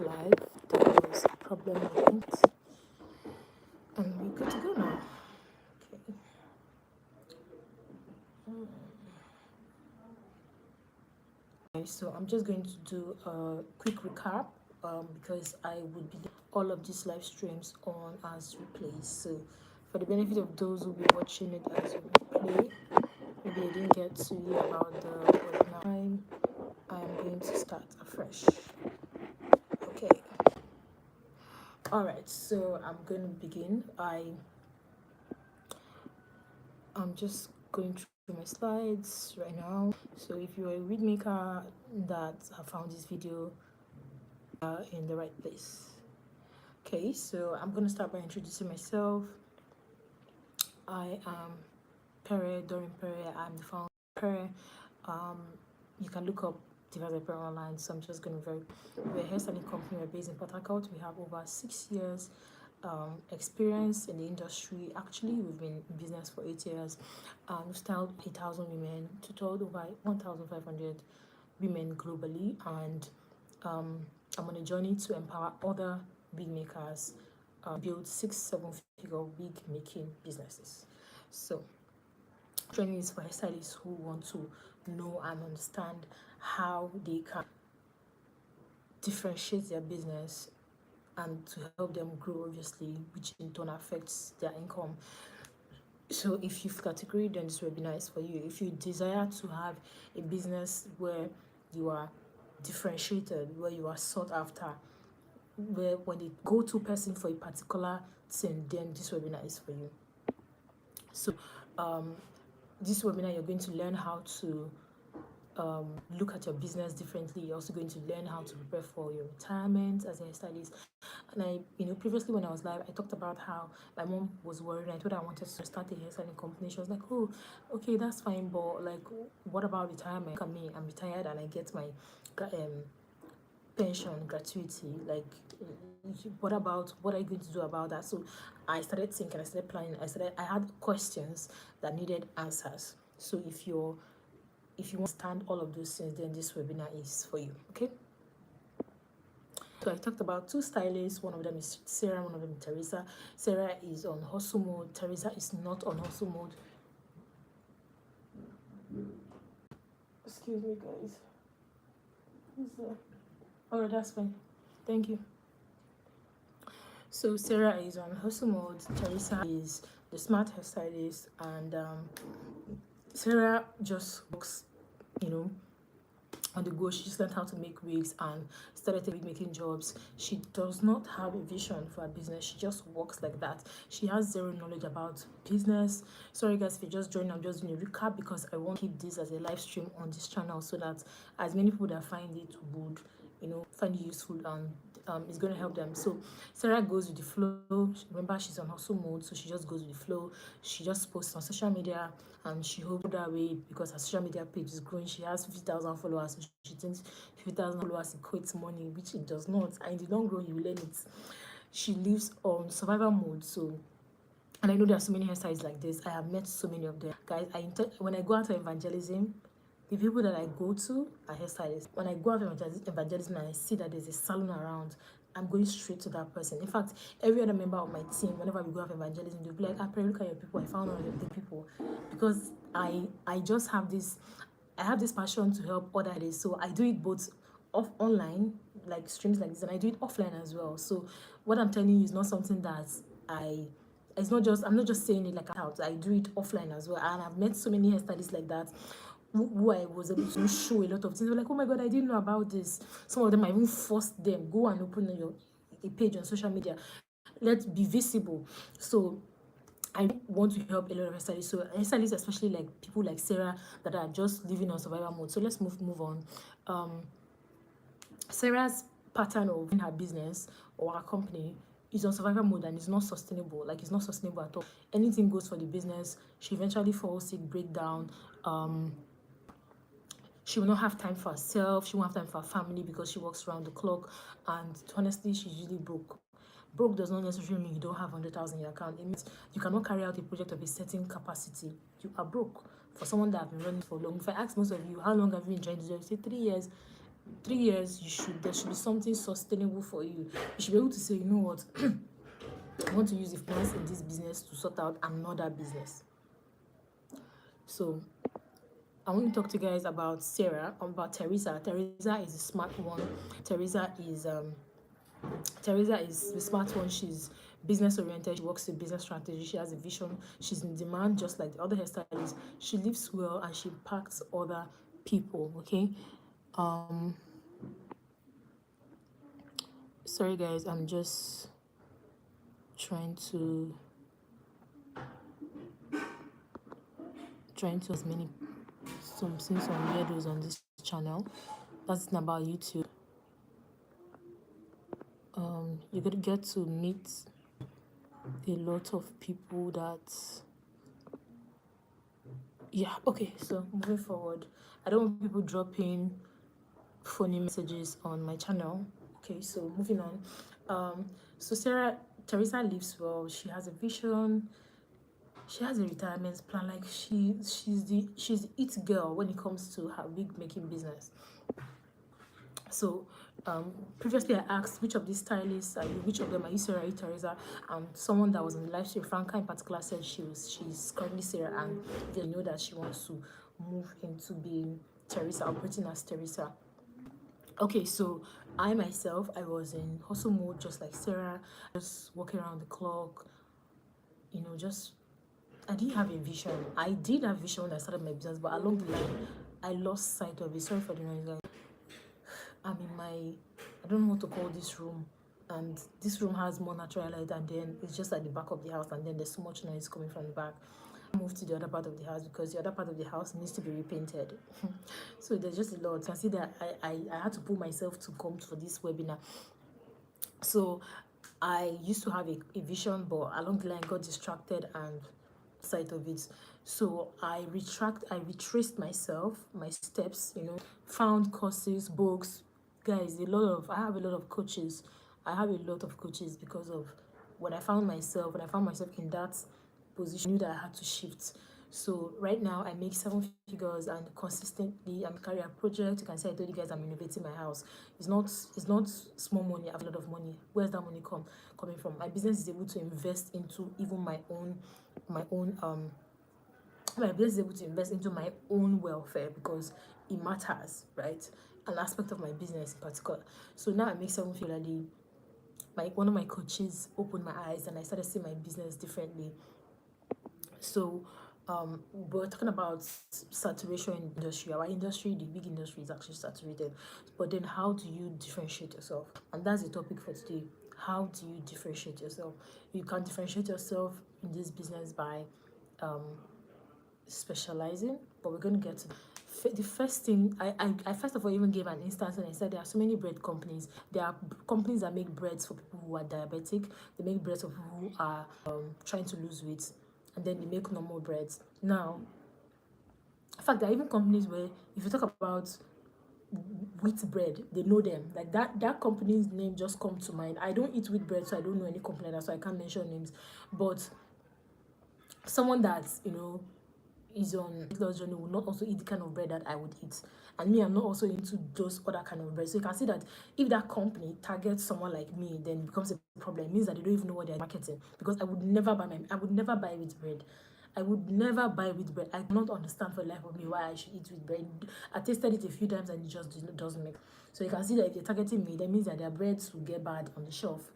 live. There was a problem with it, and we're good to go now. Okay. So I'm just going to do a quick recap because I would be all of these live streams on as replays. So for the benefit of those who will be watching it as a replay, maybe they didn't get to hear about the webinar, I'm going to start afresh. Okay. All right. So I'm going to begin. I'm just going through my slides right now. So if you're a wig maker that found this video in the right place. Okay, so I'm gonna start by introducing myself. I am Pere Dorin Pere. I'm the founder of Pere. You can look up Device Pere online. So I'm just gonna we're a hairstyling company. We're based in Port Harcourt. We have over 6 years experience in the industry. Actually, we've been in business for 8 years. We've styled 8,000 women, tutored over 1,500 women globally, and I'm on a journey to empower other wig makers build 6-7 figure wig making businesses. So training is for hairstylists who want to know and understand how they can differentiate their business and to help them grow, obviously, which in turn affects their income. So if you've category, then this webinar is for you. If you desire to have a business where you are differentiated, where you are sought after, where when the go-to person for a particular thing, then this webinar is for you. So this webinar, you're going to learn how to look at your business differently. You're also going to learn how to prepare for your retirement as a hairstylist. And previously when I was live, I talked about how my mom was worried. I told her I wanted to start a hairstyling company. She was like, oh, okay, that's fine, but like, what about retirement? Look at me, I'm retired and I get my pension, gratuity. Like, what are you going to do about that? So I started thinking, I started planning, I had questions that needed answers. So if you want to understand all of those things, then this webinar is for you. Okay. So I talked about two stylists. One of them is Sarah, one of them is Teresa. Sarah is on hustle mode. Teresa is not on hustle mode. Excuse me, guys. Who's there? Oh, that's fine. Thank you. So Sarah is on hustle mode. Teresa is the smart hairstylist, and Sarah just works, on the go. She just learned how to make wigs and started making jobs. She does not have a vision for a business. She just works like that. She has zero knowledge about business. Sorry guys, if you just joined, I'm just doing a recap because I want to keep this as a live stream on this channel so that as many people that find it would find it useful and it's going to help them. So Sarah goes with the flow. Remember, she's on hustle mode, so she just goes with the flow. She just posts on social media and she hopes that way because her social media page is growing. She has 50,000 followers, so she thinks 50,000 followers equates money, which it does not. And if you don't grow, you learn it. She lives on survival mode. So, and I know there are so many hairstyles like this. I have met so many of them, guys. When I go out to evangelism, the people that I go to are hairstylists. When I go out evangelism and I see that there's a salon around, I'm going straight to that person. In fact, every other member of my team, whenever we go out evangelism, they'll be like, "Pray, look at your people. I found one of the people," because I just have this. I have this passion to help others. So I do it both online, like streams like this, and I do it offline as well. So what I'm telling you is not something that I'm not just saying it like out. I do it offline as well, and I've met so many hairstylists like that who I was able to show a lot of things. They were like, oh my god, I didn't know about this. Some of them I even forced them, go and open a page on social media, let's be visible. So I want to help a lot of hairstylists. So hairstylists, especially like people like Sarah that are just living on survival mode. So let's move on. Sarah's pattern of in her business or her company is on survival mode and it's not sustainable. Like, it's not sustainable at all. Anything goes for the business. She eventually falls sick, break down. She will not have time for herself. She won't have time for her family because she works around the clock. And honestly, she's usually broke. Broke does not necessarily mean you don't have 100,000 in your account. It means you cannot carry out a project of a certain capacity. You are broke. For someone that has been running for long, if I ask most of you, how long have you been trying to do it? Say 3 years. 3 years, there should be something sustainable for you. You should be able to say, you know what, I want to use the funds in this business to sort out another business. So I want to talk to you guys about Teresa. Teresa is a smart one. Teresa is the smart one. She's business oriented. She works in business strategy. She has a vision. She's in demand, just like the other hairstylists. She lives well and she impacts other people. Okay. Sorry guys, I'm just trying to as many some weirdos on this channel. That's about YouTube. You're gonna get to meet a lot of people that, yeah. Okay, so moving forward, I don't want people dropping funny messages on my channel. Okay, so moving on. So Teresa lives well. She has a vision. She has a retirement plan. Like she's the it girl when it comes to her wig making business. So previously I asked which of these stylists are you, which of them are you, Sarah, Teresa, and someone that was on the live stream, Franca in particular, said she's currently Sarah, and they know that she wants to move into being Teresa, operating as Teresa. Okay, so I myself, I was in hustle mode just like Sarah, just walking around the clock, you know, just I didn't have a vision. I did have a vision when I started my business, but along the line I lost sight of it. Sorry for the noise, guys. I'm in my, I don't know what to call this room, and this room has more natural light, and then it's just at the back of the house, and then there's so much noise coming from the back. I moved to the other part of the house because the other part of the house needs to be repainted. So there's just a lot. You can see that I had to pull myself to come for this webinar. So I used to have a vision, but along the line got distracted and sight of it. So I retraced myself, my steps, you know, found courses, books. Guys, I have a lot of coaches. I have a lot of coaches because of when I found myself in that position, I knew that I had to shift. So right now I make 7 figures, and consistently I'm carrying a project. You can see I told you guys I'm innovating my house. It's not small money. I have a lot of money. Where's that money coming from? My business is able to invest into even my business is able to invest into my own welfare because it matters, right? An aspect of my business in particular. So now I make 7 figures. One of my coaches opened my eyes and I started seeing my business differently. So we're talking about saturation in industry. Our industry, the big industry, is actually saturated. But then how do you differentiate yourself? And that's the topic for today. How do you differentiate yourself? You can differentiate yourself in this business by specializing, but we're going to get to the first thing. I first of all even gave an instance, and I said there are so many bread companies. There are companies that make breads for people who are diabetic. They make breads for people who are trying to lose weight, and then they make normal breads. Now, in fact, there are even companies where if you talk about wheat bread, they know them. Like that company's name just comes to mind. I don't eat wheat bread, so I don't know any company like that, so I can't mention names. But someone that's, you know, is on loss journey will not also eat the kind of bread that I would eat. And me, I'm not also into those other kind of bread. So you can see that if that company targets someone like me, then it becomes a problem. It means that they don't even know what they're marketing. Because I would never buy wheat bread. I would never buy wheat bread. I cannot understand for the life of me why I should eat wheat bread. I tasted it a few times and it just doesn't make. So you can see that if they're targeting me, that means that their breads will get bad on the shelf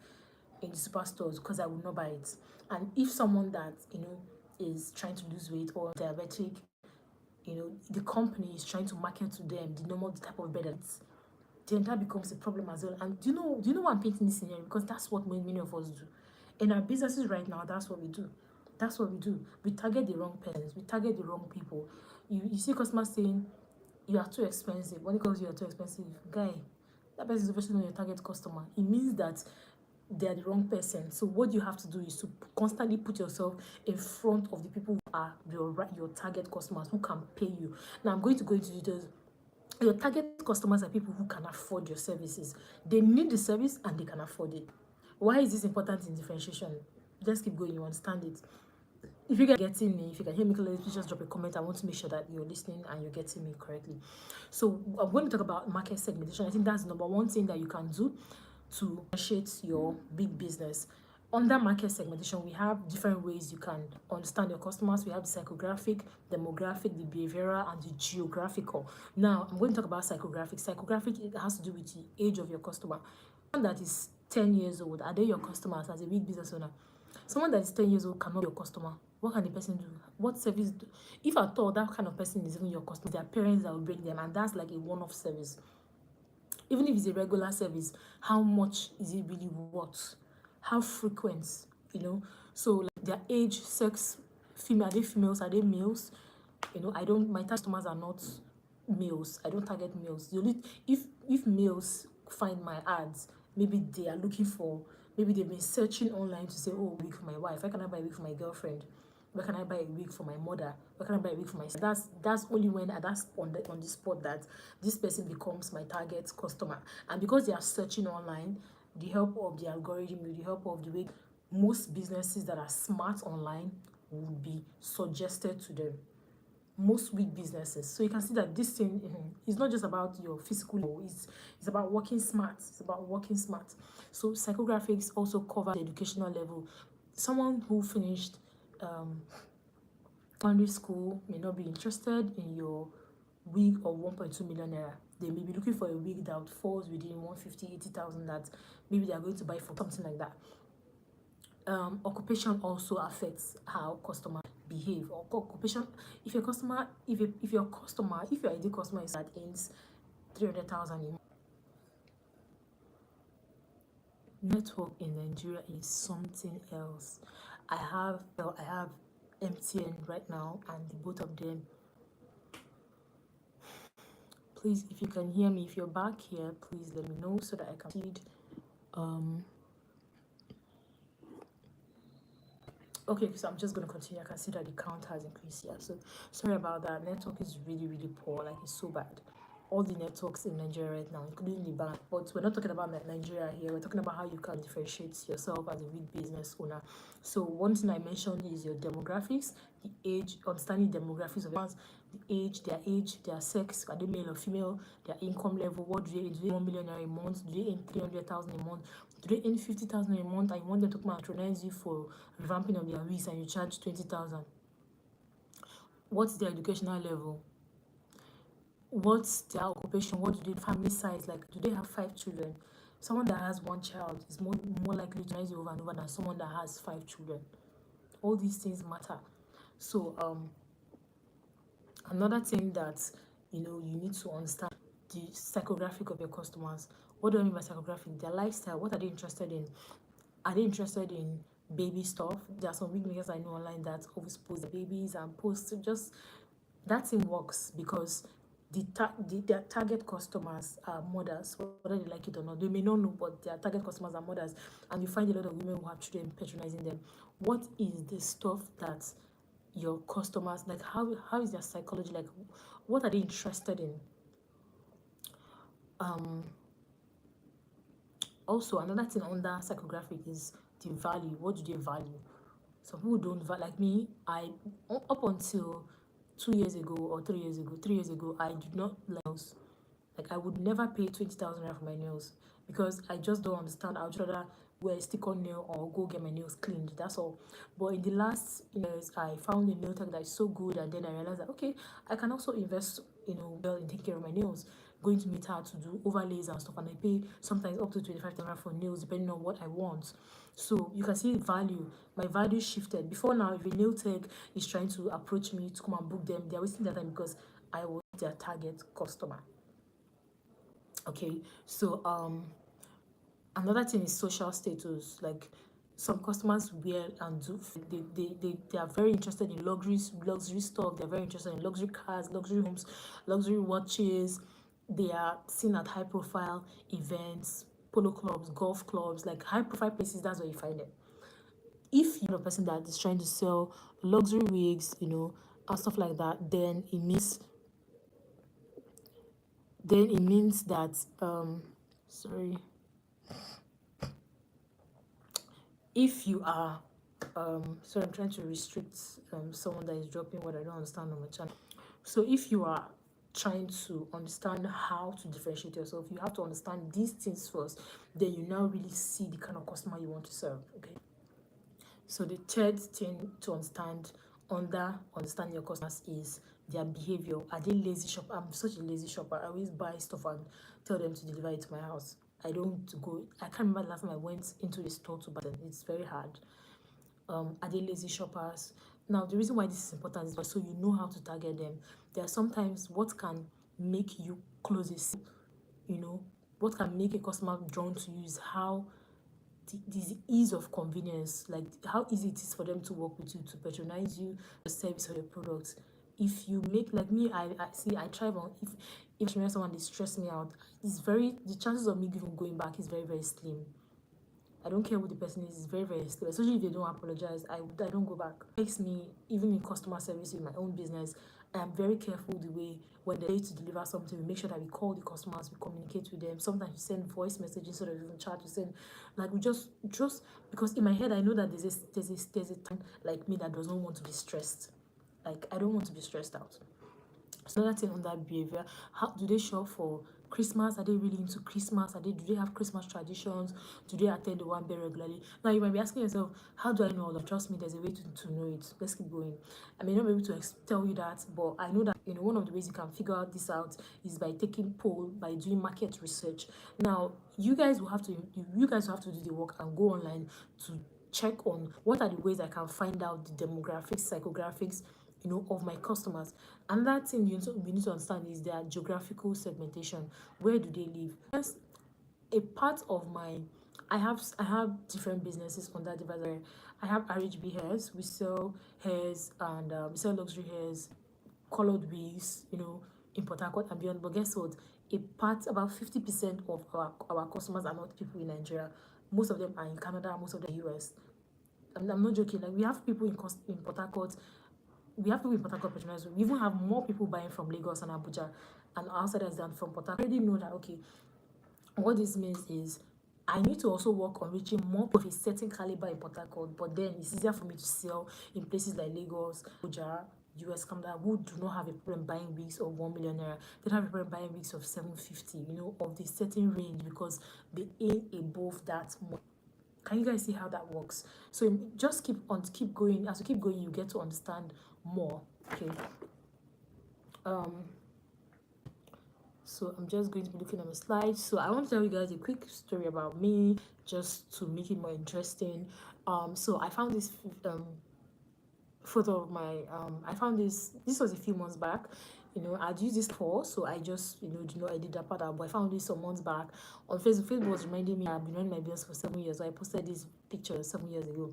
in the superstores because I would not buy it. And if someone that, you know, is trying to lose weight or diabetic, you know, the company is trying to market to them the normal type of bread, then that becomes a problem as well. And do you know why I'm painting this scenario? Because that's what many of us do in our businesses right now. That's what we do. We target the wrong persons. We target the wrong people. You see customers saying you are too expensive. When it comes to you are too expensive, guy, that person is obviously not your target customer. It means that they're the wrong person. So what you have to do is to constantly put yourself in front of the people who are your target customers, who can pay you. Now I'm going to go into details. Your target customers are people who can afford your services. They need the service and they can afford it. Why is this important in differentiation? Just keep going, you understand it. if you guys are getting me, if you can hear me clearly, please just drop a comment. I want to make sure that you're listening and you're getting me correctly. So I'm going to talk about market segmentation. I think that's the number one thing that you can do to differentiate your big business. Under market segmentation, we have different ways you can understand your customers. We have the psychographic, demographic, the behavioral, and the geographical. Now, I'm going to talk about psychographic. Psychographic, it has to do with the age of your customer. Someone that is 10 years old, are they your customers as a big business owner? Someone that is 10 years old cannot be your customer. What can the person do? What service do? If at all that kind of person is even your customer, their parents that will bring them, and that's like a one-off service. Even if it's a regular service, how much is it really worth? How frequent, you know? So like their age, sex, female, are they females, are they males? You know, I don't, my customers are not males. I don't target males. The only, if males find my ads, maybe they are looking for, maybe they've been searching online to say, oh, wig for my wife, why can I buy a wig for my girlfriend? Where can I buy a wig for my mother? Where can I buy a wig for my son? That's only when that's on the spot that this person becomes my target customer. And because they are searching online, the help of the algorithm, with the help of the way most businesses that are smart online would be suggested to them. Most weak businesses. So you can see that this thing is not just about your physical, it's about working smart. It's about working smart. So psychographics also cover the educational level. Someone who finished primary school may not be interested in your wig of 1.2 million naira. They may be looking for a wig that falls within 150,000, 80,000 that maybe they are going to buy for something like that. Occupation also affects how customers behave. Or occupation, if your customer, if your ideal customer is that earns 300,000 a month, network in Nigeria is something else. I have MTN right now, and the both of them. Please, if you can hear me, if you're back here, please let me know so that I can proceed. Okay, so I'm just going to continue. I can see that the count has increased here. So sorry about that. Network is really, really poor. Like, it's so bad. All the networks in Nigeria right now, including the bank. But we're not talking about Nigeria here. We're talking about how you can differentiate yourself as a big business owner. So one thing I mentioned is your demographics, the age, understanding demographics of the age, their sex, are they male or female, their income level, what do they 1 million a month, do they earn 300,000 a month, do they earn 50,000 a month, and you want them to come and patronize you for revamping of their wigs and you charge 20,000. What's their educational level? What's their occupation? What do they family size? Like, do they have 5 children? Someone that has 1 child is more likely to patronize you over and over than someone that has 5 children. All these things matter. So another thing that you need to understand, the psychographic of your customers. What do I mean by psychographic? Their lifestyle. What are they interested in? Are they interested in baby stuff? There are some wig makers I know online that always post their babies and post just that thing works because their target customers are mothers, whether they like it or not. They may not know, but their target customers are mothers, and you find a lot of women who have children patronizing them. What is the stuff that your customers like? How is their psychology like? What are they interested in? Also, another thing under psychographic is the value. What do they value? Some people don't value. Like me, I up until 2 years ago or 3 years ago, I did not like nails. Like, I would never pay 20,000 for my nails because I just don't understand. I would rather wear a stick-on nail or go get my nails cleaned. That's all. But in the last years, I found a nail tech that is so good, and then I realized that okay, I can also invest, well, in taking care of my nails. Going to meet her to do overlays and stuff, and I pay sometimes up to 25,000 for nails depending on what I want. So you can see value. My value shifted. Before now, if a nail tech is trying to approach me to come and book them, they're wasting their time because I was their target customer. Okay, so another thing is social status. Like, some customers wear and do they are very interested in luxury stuff. They're very interested in luxury cars, luxury homes, luxury watches. They are seen at high profile events, polo clubs, golf clubs, like high profile places. That's where you find them. If you're a person that is trying to sell luxury wigs, and stuff like that, then it means that sorry, if you are So I'm trying to restrict someone that is dropping what I don't understand on my channel. So if you are trying to understand how to differentiate yourself, you have to understand these things first, then you now really see the kind of customer you want to serve. Okay, so the third thing to understand your customers is their behavior. Are they lazy shopper? I'm such a lazy shopper. I always buy stuff and tell them to deliver it to my house. I can't remember the last time I went into the store to buy them. It's very hard. Are they lazy shoppers? Now, the reason why this is important is so you know how to target them. There are sometimes what can make you close a sale, what can make a customer drawn to you is how the ease of convenience, like how easy it is for them to work with you, to patronize you, the service or the product. If you make like me, I see I try on if someone they stress me out, the chances of me even going back is very, very slim. I don't care who the person is, it's very, very slow. Especially if they don't apologize, I don't go back. It makes me, even in customer service in my own business, I am very careful the way when they're to deliver something, we make sure that we call the customers, we communicate with them. Sometimes we send voice messages instead of even chat. We send we just because in my head I know that there's a time like me that does not want to be stressed. Like I don't want to be stressed out. So another thing on that behavior, how do they shop for Christmas? Are they really into Christmas? Do they have Christmas traditions? Do they attend the one very regularly? Now you might be asking yourself, how do I know all that? Trust me, there's a way to know it. Let's keep going. I may not be able to tell you that, but I know that one of the ways you can figure out this out is by taking poll, by doing market research. Now you guys will have to do the work and go online to check on what are the ways I can find out the demographics, psychographics, of my customers. Another thing we need to understand is their geographical segmentation. Where do they live? Yes, a part of my I have different businesses on that divider. I have RHB hairs. We sell hairs and we sell luxury hairs, colored wigs, in Port Harcourt and beyond. But guess what? About 50% of our customers are not people in Nigeria. Most of them are in Canada, most of them US. I'm not joking. Like we have people in Port Harcourt. We have people in Port Harcourt patronizing. We even have more people buying from Lagos and Abuja and outsiders than from Port Harcourt. I already know that, okay, what this means is I need to also work on reaching more of a certain caliber in Port Harcourt, but then it's easier for me to sell in places like Lagos, Abuja, US, Canada, who do not have a problem buying wigs of 1 million naira. They don't have a problem buying wigs of 750, of the certain range because they aim above that more. Can you guys see how that works? So just keep going. As you keep going, you get to understand more. Okay. So I'm just going to be looking at my slides. So I want to tell you guys a quick story about me, just to make it more interesting. So I found this photo of my I found this was a few months back. I'd used this before, so I just did not edit that part out, but I found this some months back on Facebook. Facebook was reminding me I've been running my business for 7 years, so I posted this picture 7 years ago.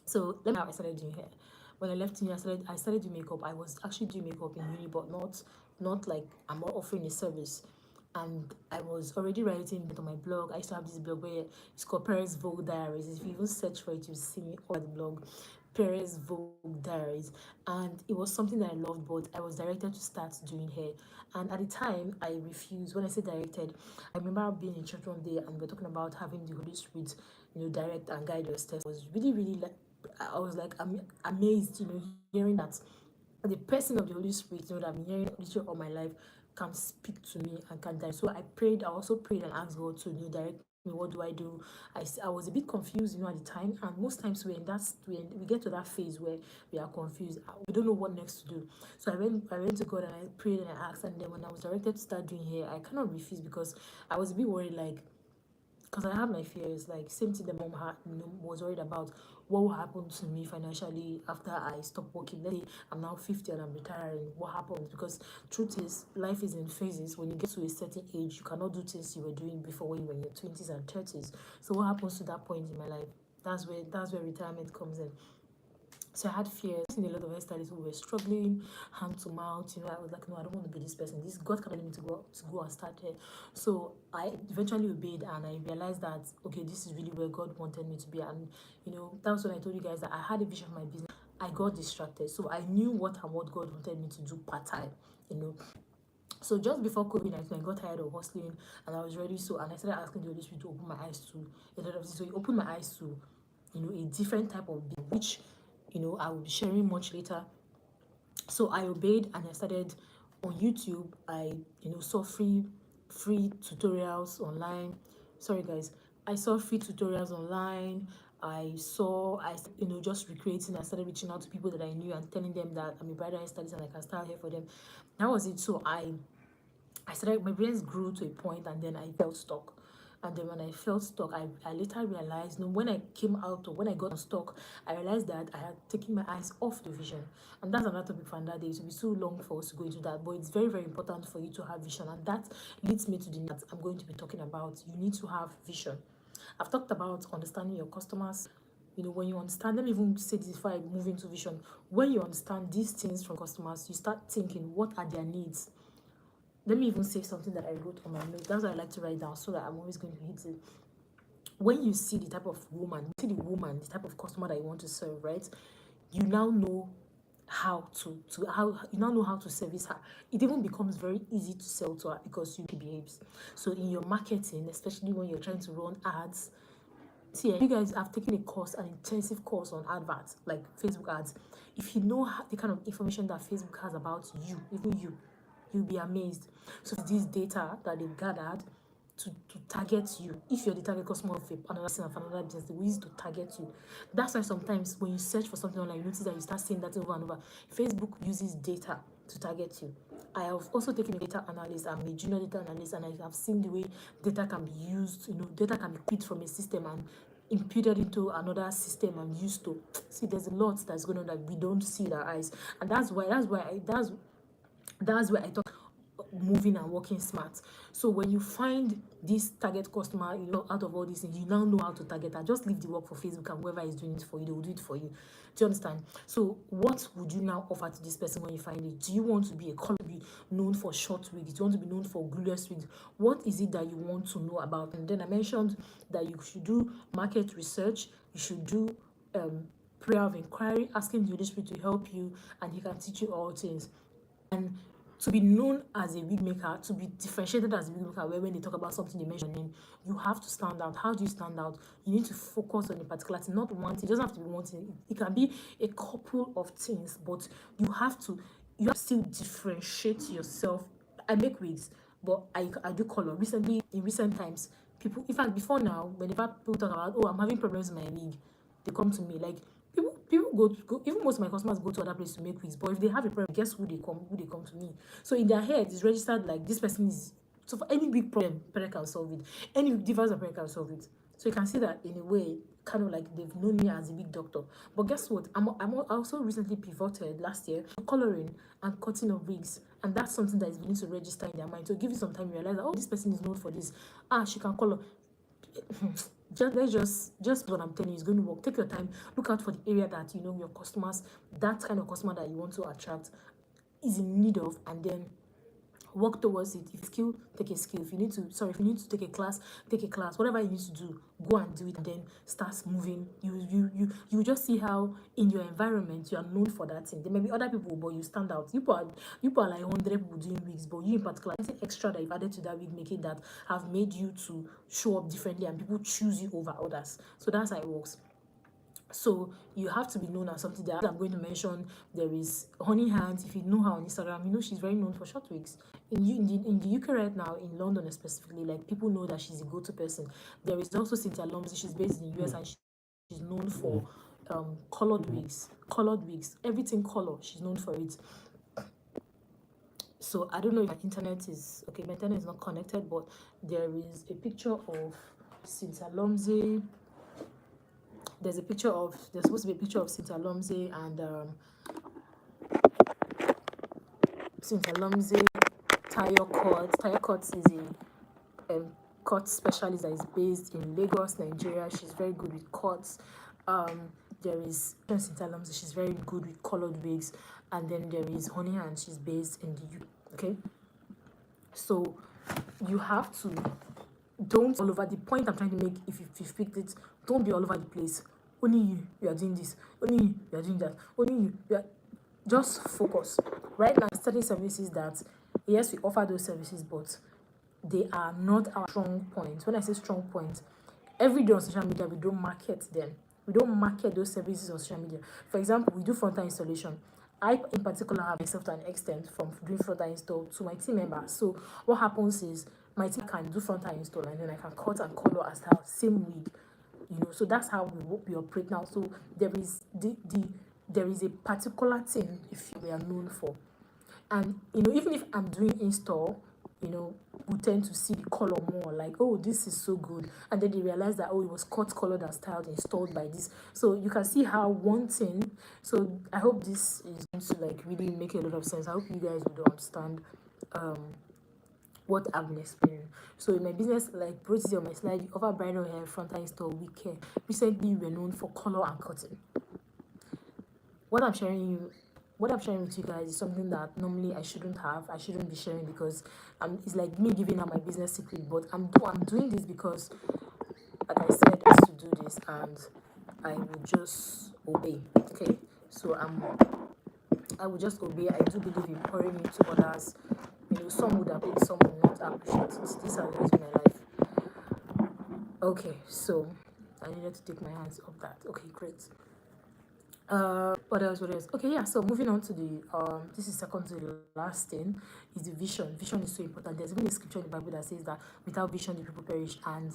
So let me how I started doing hair. When I left uni, I started doing makeup. I was actually doing makeup in uni, but not like I'm not offering a service. And I was already writing it on my blog. I used to have this blog where it's called Paris Vogue Diaries. If you even search for it, you'll see me on the blog, Paris Vogue Diaries. And it was something that I loved, but I was directed to start doing hair. And at the time, I refused. When I say directed, I remember being in church one day and we were talking about having the Holy Spirit, direct and guide your steps. I was really, really like, I was like, I'm amazed, hearing that the person of the Holy Spirit, that I've been hearing literally all my life, can speak to me and can direct. So I prayed. I also prayed and asked God to direct me. What do I do? I was a bit confused, at the time. And most times when we get to that phase where we are confused, we don't know what next to do. So I went to God and I prayed and I asked. And then when I was directed to start doing hair, I kind of refused because I was a bit worried, like, because I have my fears, like same thing the mom had, was worried about what will happen to me financially after I stop working. Let's say I'm now 50 and I'm retiring. What happens? Because truth is, life is in phases. When you get to a certain age, you cannot do things you were doing before when you were in your 20s and 30s. So what happens to that point in my life? That's where retirement comes in. So I had fears. I've seen a lot of hairstylists who were struggling, hand to mouth. I was like, no, I don't want to be this person. This God cannot let me to go and start here. So I eventually obeyed, and I realized that okay, this is really where God wanted me to be. And that was when I told you guys that I had a vision for my business. I got distracted, so I knew what God wanted me to do part time. So just before COVID-19, I got tired of hustling, and I was ready. And I started asking the Holy Spirit to open my eyes to a lot of things. So He opened my eyes to a different type of business, which I will be sharing much later. So I obeyed and I started on YouTube. I saw free tutorials online. Sorry guys, I saw free tutorials online. I just recreating. I started reaching out to people that I knew and telling them that I'm a bridal hairstylist and I can style hair for them. That was it. So I started, my brains grew to a point and then I felt stuck. And then when I felt stuck, I later realized, when I came out or when I got unstuck, I realized that I had taken my eyes off the vision. And that's another topic for another day. It will be so long for us to go into that. But it's very, very important for you to have vision. And that leads me to the next I'm going to be talking about. You need to have vision. I've talked about understanding your customers. When you understand, let me even say this before I move into vision. When you understand these things from customers, you start thinking, what are their needs? Let me even say something that I wrote on my notes. That's why I like to write down, so that I'm always going to hit it. When you see the type of woman, the type of customer that you want to serve, right? You now know how to service her. It even becomes very easy to sell to her because you behaves. So in your marketing, especially when you're trying to run ads, see, you guys have taken a course, an intensive course on adverts, like Facebook ads. If you know the kind of information that Facebook has about you, even you'll be amazed. So this data that they've gathered to target you. If you're the target customer of another business, the way is to target you. That's why sometimes when you search for something online, you notice that you start seeing that over and over. Facebook uses data to target you. I have also taken a data analyst. I'm a junior data analyst, and I have seen the way data can be used. Data can be picked from a system and imputed into another system and used to see. There's a lot that's going on that we don't see with our eyes, and that's why I talk moving and working smart. So when you find this target customer, out of all these things, you now know how to target her. Just leave the work for Facebook, and whoever is doing it for you, they will do it for you. Do you understand? So what would you now offer to this person when you find it? Do you want to be a color, be known for short wigs? Do you want to be known for glueless wigs? What is it that you want to know about? And then I mentioned that you should do market research. You should do prayer of inquiry, asking the Holy Spirit to help you, and He can teach you all things. And to be known as a wig maker, to be differentiated as a wig maker, where when they talk about something they mention in, you have to stand out. How do you stand out? You need to focus on a particular thing, not one thing. It doesn't have to be one thing. It can be a couple of things, but you have to still differentiate yourself. I make wigs, but I do color. In recent times, people, in fact, before now, whenever people talk about, oh, I'm having problems with my wig, they come to me. Like, people go, even most of my customers go to other places to make wigs, but if they have a problem, guess who they come to me. So in their head, it's registered like this person is. So for any big problem, parent can solve it. Any device, a parent can solve it. So you can see that in a way, kind of like they've known me as a big doctor. But guess what? I also recently pivoted last year to coloring and cutting of wigs, and that's something that is beginning to register in their mind. So give you some time, you realize that, oh, this person is known for this. She can color. Just what I'm telling you is going to work. Take your time, look out for the area that your customers, that kind of customer that you want to attract, is in need of, and then work towards it. If skill, take a skill. If you need to take a class, take a class. Whatever you need to do, go and do it, and then start moving. You just see how in your environment you are known for that thing. There may be other people, but you stand out. You are like 100 people doing wigs, but you in particular, anything extra that you've added to that wig making that have made you to show up differently, and people choose you over others. So that's how it works. So you have to be known as something. That I'm going to mention, there is Honey Hands. If you know her on Instagram, she's very known for short wigs. In the UK right now, in London specifically, like, people know that she's a go-to person. There is also Cynthia Lumsey. She's based in the US, and she's known for colored wigs, everything color. She's known for it. So I don't know if my internet is okay. My internet is not connected, but there is a picture of Cynthia Lumsey. There's supposed to be a picture of Cynthia Lumsey and Cynthia Lumsey, Tayo Cuts. Tayo Cuts is a cut specialist that is based in Lagos, Nigeria. She's very good with cuts. There is Cynthia Lumsey. She's very good with colored wigs. And then there is Honey and she's based in the UK. Okay, so you have to don't all over. The point I'm trying to make, if you picked it, don't be all over the place. Only you are doing this. Only you are doing that. Only you are. Just focus. Right now, studying services that, yes, we offer those services, but they are not our strong points. When I say strong points, every day on social media we don't market them. We don't market those services on social media. For example, we do frontal installation. I in particular have myself to an extent from doing frontal install to my team members. So what happens is my team can do frontal install and then I can cut and color and style same wig. So that's how we operate now. So there is a particular thing if we are known for. And even if I'm doing install, we tend to see the color more, like, oh, this is so good, and then they realize that, oh, it was cut, colored, and styled, installed by this. So you can see how one thing. So I hope this is going to like really make a lot of sense. I hope you guys would understand what I've been explaining. So in my business, like brought on my slide, you offer bridal hair, frontal install, wig care. Recently we're known for color and cutting. What I'm sharing with you guys is something that normally I shouldn't be sharing, because it's like me giving out my business secret. But I'm doing this because, like I said, is to do this, and I will just obey. Okay, so I will just obey. I do believe in pouring into others. Some would appreciate, some will not appreciate it. This has always been my life. Okay, so I needed to take my hands off that. Okay, great. What else? Okay, yeah. So moving on to the this is second to the last thing, is the vision. Vision is so important. There's even a scripture in the Bible that says that without vision the people perish. And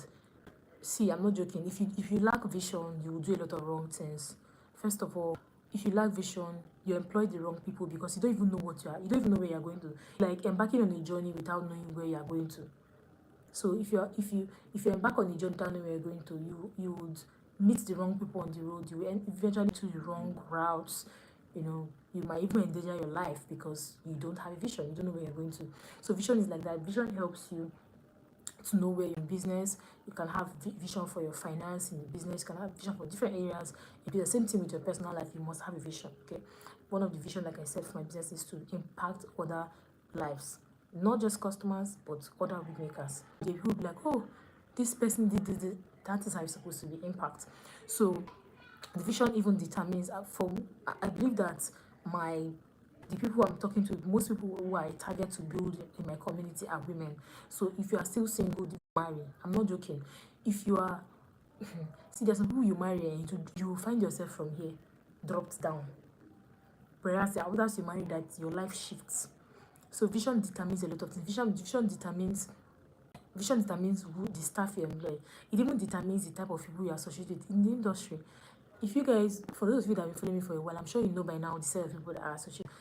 see, I'm not joking. If you lack vision, you will do a lot of wrong things. First of all, if you lack vision, you employ the wrong people, because you don't even know you don't even know where you're going to. Like embarking on a journey without knowing where you're going to. So if you embark on a journey without knowing where you're going to, you would meet the wrong people on the road. You will eventually to the wrong routes. You might even endanger your life because you don't have a vision. You don't know where you're going to. So vision is like that. Vision helps you to know where you're in business. You can have vision for your finance in business. You can have vision for different areas. If it's the same thing with your personal life, you must have a vision. Okay, one of the vision, like I said, for my business is to impact other lives, not just customers but other wig makers. They will be like, oh, this person did this. That is how it's supposed to be impact. So the vision even determines. I believe that the people I'm talking to, most people who I target to build in my community are women. So if you are still single, marry. I'm not joking. If you are see, there's some people you marry and you will find yourself from here dropped down. Whereas after you marry, that your life shifts. So vision determines a lot of things. Vision determines who the staff you employ. It even determines the type of people you associate with in the industry. If you guys, for those of you that have been following me for a while, I'm sure you know by now the set of people that are associated.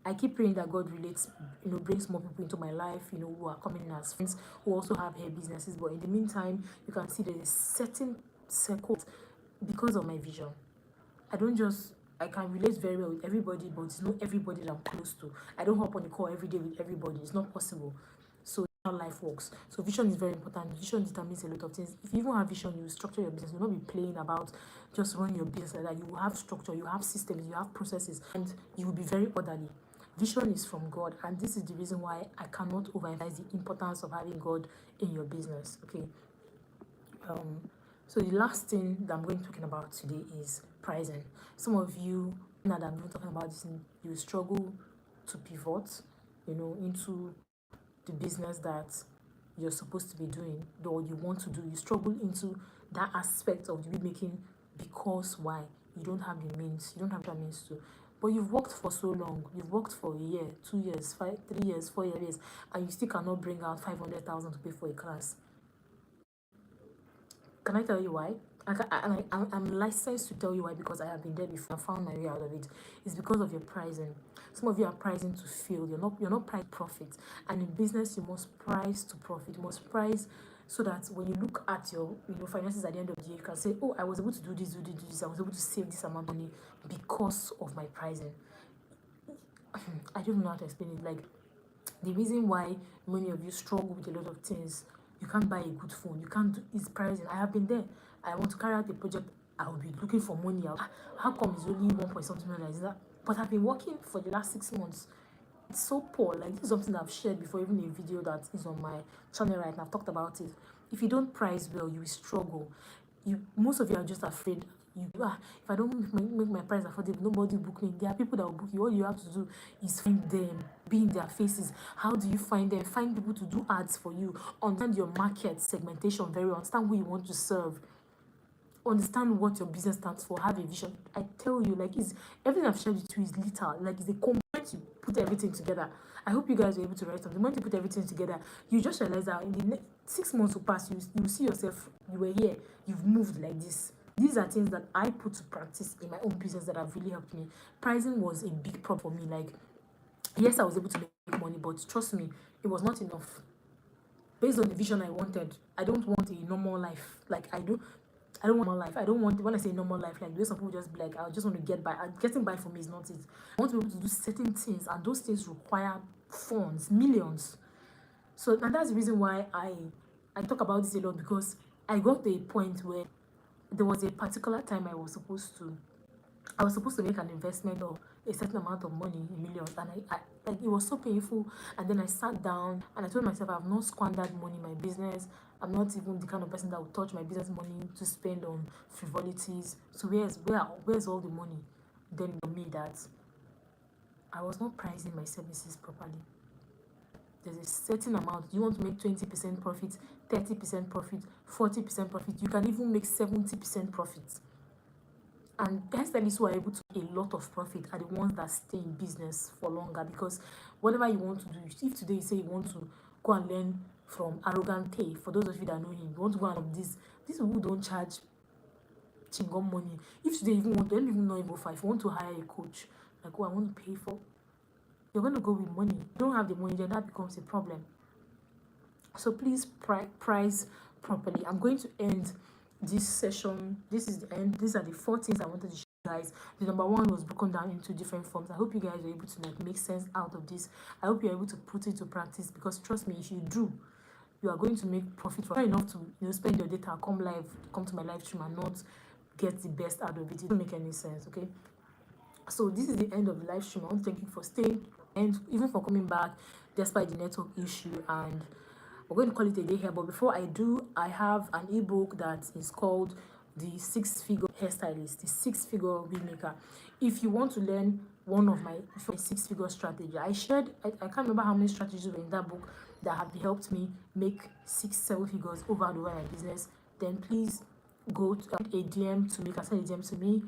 I keep praying that God relates, brings more people into my life, who are coming in as friends, who also have hair businesses. But in the meantime, you can see there's a certain circle because of my vision. I can relate very well with everybody, but it's not everybody that I'm close to. I don't hop on the call every day with everybody. It's not possible. So how life works. So vision is very important. Vision determines a lot of things. If you even have vision, you structure your business. You'll not be playing about just running your business like that. You will have structure, you have systems, you have processes, and you will be very orderly. Vision is from God, and this is the reason why I cannot overemphasize the importance of having God in your business. Okay. So the last thing that I'm going to be talking about today is pricing. Some of you, now that I'm not talking about this, you struggle to pivot, into the business that you're supposed to be doing, or you want to do. You struggle into that aspect of the wig making because why? You don't have the means. You don't have the means to. But you've worked for so long. You've worked for a year, 2 years, 5, 3 years, 4 years, and you still cannot bring out 500,000 to pay for a class. Can I tell you why? I'm licensed to tell you why, because I have been there before. I found my way out of it. It's because of your pricing. Some of you are pricing to fail. You're not priced profit. And in business, you must price to profit. You must price so that when you look at your finances at the end of the year, you can say, oh, I was able to do this. I was able to save this amount of money because of my pricing. I don't know how to explain it. Like, the reason why many of you struggle with a lot of things, you can't buy a good phone, you can't do, is pricing. I have been there. I want to carry out a project, I'll be looking for money. How come it's only 1 point something million? Is that? But I've been working for the last 6 months. It's so poor. Like, this is something I've shared before, even a video that is on my channel right now. I've talked about it. If you don't price well, you will struggle. Most of you are just afraid. If I don't make my price affordable, nobody will book me. There are people that will book you. All you have to do is find them, be in their faces. How do you find them? Find people to do ads for you. Understand your market segmentation very well. Understand who you want to serve. understand what your business stands for, have a vision. I tell you, like, it's everything I've shared with you is little, like it's a component. You put everything together. I hope you guys are able to write something. The moment you put everything together, you just realize that in the next 6 months will pass, you see yourself, you were here, you've moved like this. These are things that I put to practice in my own business that have really helped me. Pricing was a big problem for me. Like, yes, I was able to make money, but trust me, it was not enough. Based on the vision I wanted, I don't want a normal life. Like, I don't want normal life. I don't want, when I say normal life, like the way some people just be like, I just want to get by. Getting by for me is not it. I want to be able to do certain things, and those things require funds, millions. So, and that's the reason why I talk about this a lot, because I got to a point where there was a particular time I was supposed to make an investment of a certain amount of money in millions, and I like, it was so painful. And then I sat down and I told myself, I've not squandered money in my business. I'm not even the kind of person that would touch my business money to spend on frivolities. So where's all the money? Then for me, that I was not pricing my services properly. There's a certain amount. You want to make 20% profit, 30% profit, 40% profit. You can even make 70% profit. And hairstylists who are able to make a lot of profit are the ones that stay in business for longer, because whatever you want to do, if today you say you want to go and learn from Arrogant Tay, for those of you that know him, you want to go and learn these people who don't charge chingom money. If today you even want to, don't even know him if you want to hire a coach, like, oh, I want to pay for, you're going to go with money. You don't have the money, then that becomes a problem. So please price properly. I'm going to end this session. This is the end. These are the 4 things I wanted to share with you guys. The number 1 was broken down into different forms. I hope you guys are able to like make sense out of this. I hope you're able to put it to practice, because trust me, if you do, you are going to make profit. Not enough to spend your data, come to my live stream and not get the best out of it. It doesn't make any sense. Okay, so this is the end of the live stream. I want to thank you for staying and even for coming back despite the network issue, and we're going to call it a day here. But before I do, I have an ebook that is called The 6-Figure Hairstylist, the 6-Figure Wig Maker. If you want to learn one of my 6-figure strategy, I can't remember how many strategies were in that book that have helped me make 6-7 figures over and over my business. Then please go to a DM to make, send a DM to me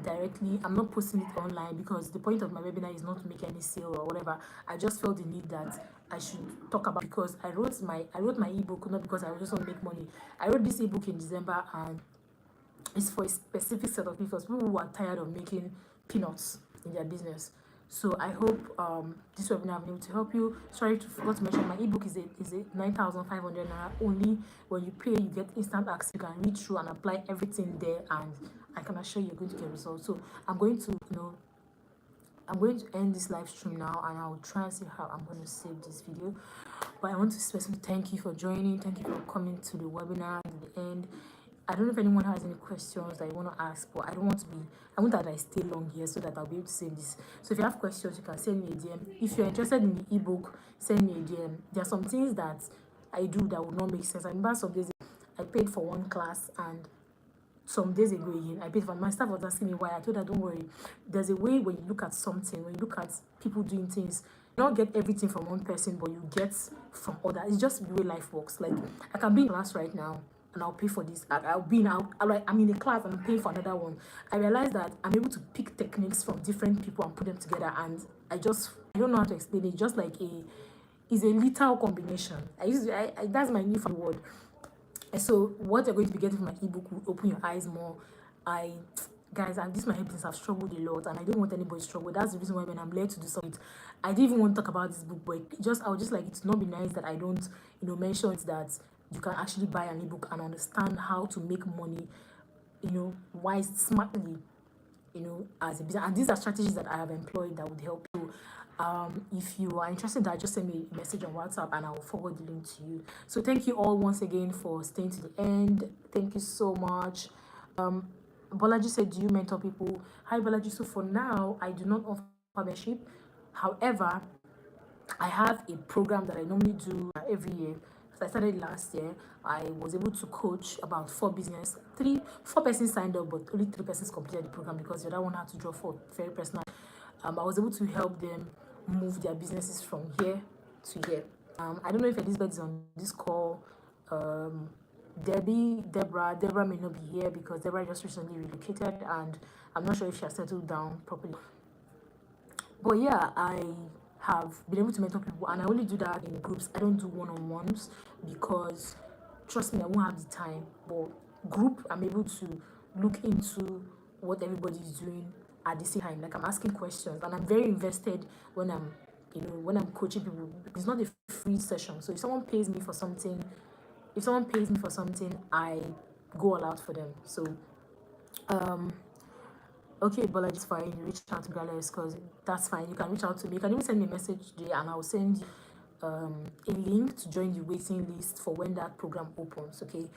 directly. I'm not posting it online, because the point of my webinar is not to make any sale or whatever. I just felt the need that I should talk about, because I wrote my ebook not because I just want to make money. I wrote this ebook in December, and it's for a specific set of people who are tired of making peanuts in their business. So I hope this webinar will be able to help you. Sorry to forget to mention, my ebook is a 9,500 naira only. When you pay, you get instant access. You can read through and apply everything there, and I can assure you, you're going to get results. So I'm going to end this live stream now, and I'll try and see how I'm going to save this video. But I want to specifically thank you for joining. Thank you for coming to the webinar at the end. I don't know if anyone has any questions that you want to ask, but I want that I stay long here so that I'll be able to save this. So if you have questions, you can send me a DM. If you're interested in the ebook, send me a DM. There are some things that I do that would not make sense. I remember some days I paid for one class, and some days ago again, I paid for my staff was asking me why. I told her, don't worry. There's a way when you look at something, when you look at people doing things, you don't get everything from one person, but you get from others. It's just the way life works. Like, I can be in class right now, and I'll pay for this. I'm in a class and I'm paying for another one. I realized that I'm able to pick techniques from different people and put them together, and I don't know how to explain it. Just like it's a lethal combination. That's my new favorite word. So what you're going to be getting from my ebook will open your eyes more. Guys, and this my business, I've struggled a lot, and I don't want anybody to struggle. That's the reason why when I'm led to do something, I didn't even want to talk about this book, but I would just like it to not be nice that I don't, mention that you can actually buy an ebook and understand how to make money, wise, smartly, as a business. And these are strategies that I have employed that would help you. If you are interested, just send me a message on WhatsApp and I will forward the link to you. So thank you all once again for staying to the end. Thank you so much. Bolaji said, do you mentor people? Hi Bolaji. So for now, I do not offer membership. However, I have a program that I normally do every year. So I started last year. I was able to coach about 4 persons signed up, but only 3 persons completed the program, because the other one had to draw for very personal. I was able to help them move their businesses from here to here. I don't know if Elizabeth is on this call. Deborah may not be here because Deborah just recently relocated, and I'm not sure if she has settled down properly. But yeah, I have been able to mentor people, and I only do that in groups. I don't do one-on-ones because, trust me, I won't have the time. But group, I'm able to look into what everybody's doing at the same time. Like, I'm asking questions, and I'm very invested when I'm coaching people. It's not a free session. So if someone pays me for something, I go all out for them. So okay, but like, it's fine. You reach out to Gales because that's fine. You can reach out to me. You can even send me a message today, and I'll send you a link to join the waiting list for when that program opens. Okay.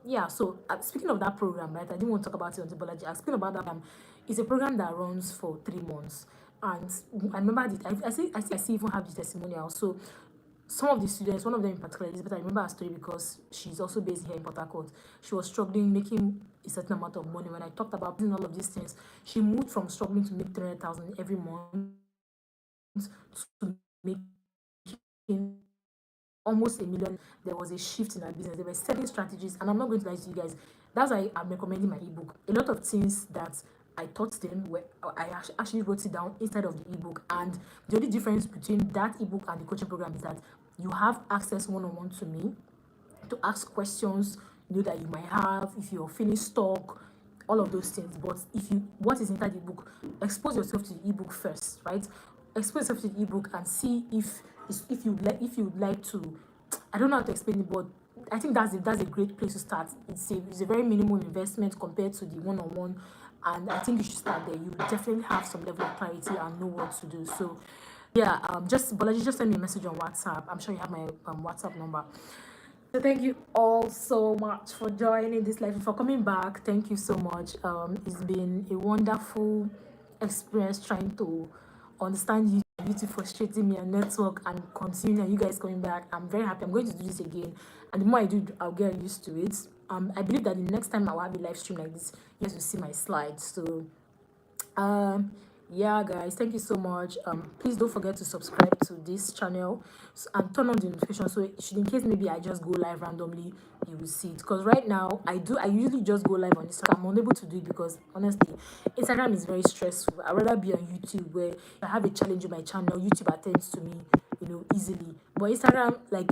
Yeah. So speaking of that program, right? I didn't want to talk about it on the Bolaji. Speaking about that, it's a program that runs for 3 months, and I remember it. I see even have the testimonial. So some of the students, one of them in particular, Elizabeth, I remember her story because she's also based here in Port Harcourt. She was struggling making a certain amount of money. When I talked about doing all of these things, she moved from struggling to make 300,000 every month to making almost a million. There was a shift in her business. There were certain strategies, and I'm not going to lie to you guys. That's why I'm recommending my ebook. A lot of things that I taught them, where I actually wrote it down inside of the ebook. And the only difference between that ebook and the coaching program is that you have access one-on-one to me to ask questions, that you might have if you're feeling stuck, all of those things. But if you what is inside the book, expose yourself to the ebook first, right? Expose yourself to the ebook and see if you would like to. I don't know how to explain it, but I think that's a great place to start. It's a very minimal investment compared to the one-on-one, and I think you should start there. You will definitely have some level of clarity and know what to do. So yeah, just send me a message on WhatsApp. I'm sure you have my WhatsApp number. So thank you all so much for joining this live, for coming back. Thank you so much. It's been a wonderful experience trying to understand YouTube frustrating me and network and continue, and you guys coming back. I'm very happy. I'm going to do this again, and the more I do, I'll get used to it. I believe that the next time I'll have a live stream like this, you guys will see my slides. So um yeah guys, thank you so much. Please don't forget to subscribe to this channel, and turn on the notification, so should in case maybe I just go live randomly, you will see it. Because right now I usually just go live on Instagram. I'm unable to do it because honestly Instagram is very stressful. I'd rather be on YouTube, where I have a challenge with my channel. YouTube attends to me, easily. But Instagram, like,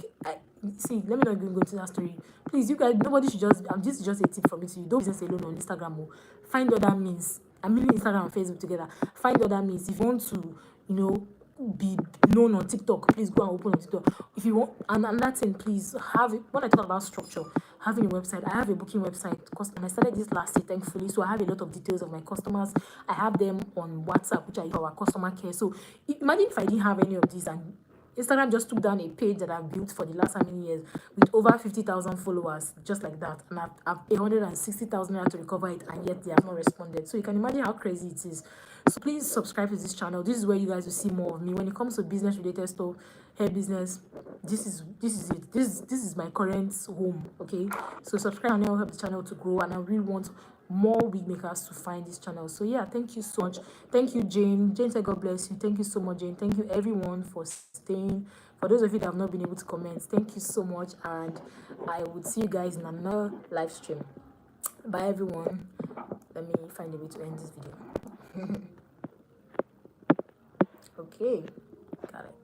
see, let me not even go into that story. Please, you guys, nobody should just. This is just a tip from me to you. Don't business alone on Instagram. Oh. Find other means. I mean, Instagram and Facebook together. Find other means. If you want to, be known on TikTok, please go and open on TikTok. If you want, and another thing, please have it. When I talk about structure, having a website, I have a booking website, and I started this last year, thankfully. So I have a lot of details of my customers. I have them on WhatsApp, which I use for our customer care. So imagine if I didn't have any of these, and Instagram just took down a page that I've built for the last how many years with over 50,000 followers, just like that. And I've paid 160,000 to recover it, and yet they have not responded. So you can imagine how crazy it is. So please subscribe to this channel. This is where you guys will see more of me when it comes to business related stuff, hair business. This is it. This is my current home. Okay, so subscribe and help the channel to grow. And I really want more wig makers to find this channel. So yeah, thank you so much. Thank you, Jane. Jane said, God bless you. Thank you so much, Jane. Thank you everyone for staying. For those of you that have not been able to comment, thank you so much, and I would see you guys in another live stream. Bye everyone. Let me find a way to end this video. Okay, got it.